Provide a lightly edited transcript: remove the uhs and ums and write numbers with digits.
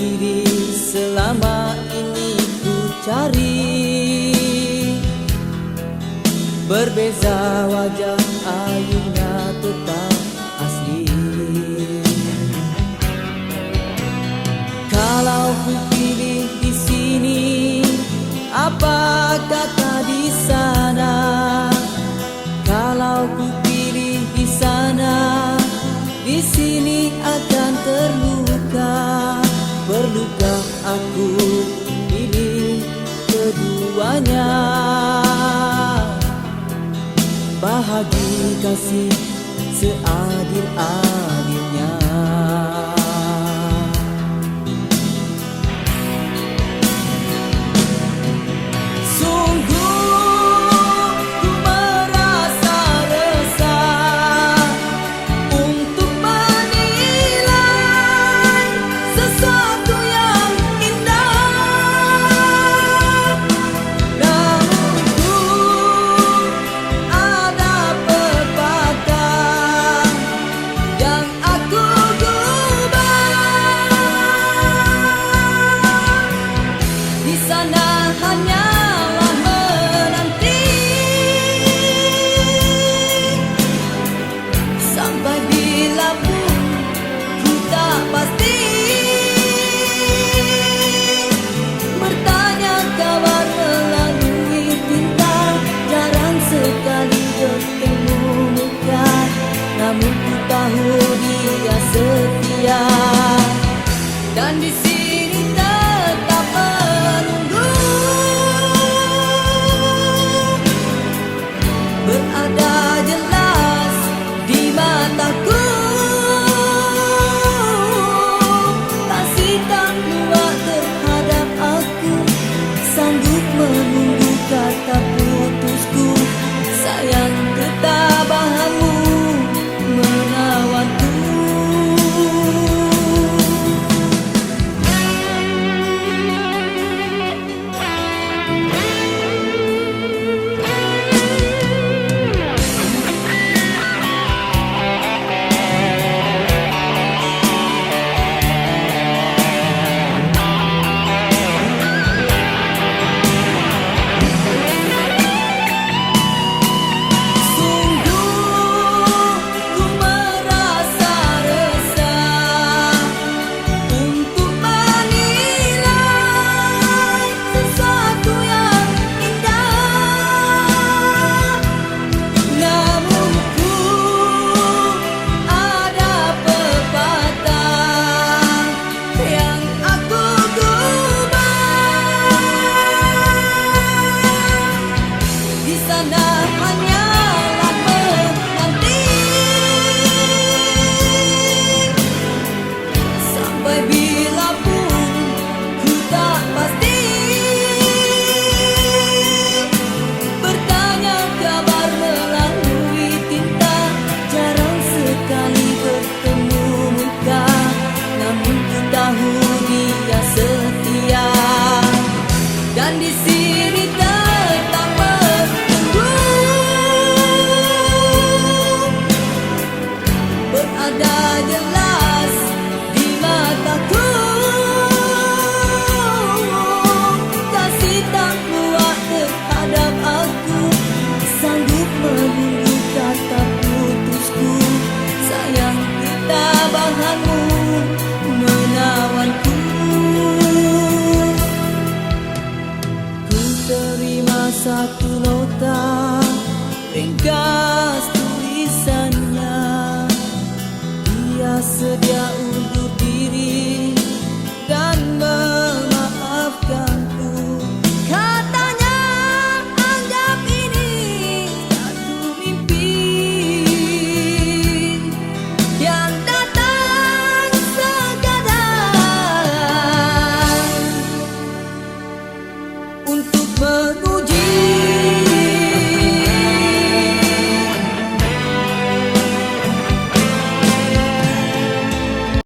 ciri selama ini ku cari. Berbeza wajah, ayunya tetap asli. Kalau ku pilih di sini, apa kata di sana? Kalau ku pilih di sana, di sini akan terluka. Perlukah aku pilih keduanya? Bahagi kasih seadil-adilnya. Namun ku tahu dia setia, dan di sini tetap menunggu. Berada jelas di mataku, kasih tak luak terhadap aku. Sanggup menunggu kata putusku, sayang ketabahanmu menawanku. Dan di sini tetap menunggu. Berada jelas di mataku, kasih tak luak terhadap aku. Sanggup menunggu kata putusku, sayang ketabahanmu menawanku. Satu nota ringkas tulisannya, dia sedia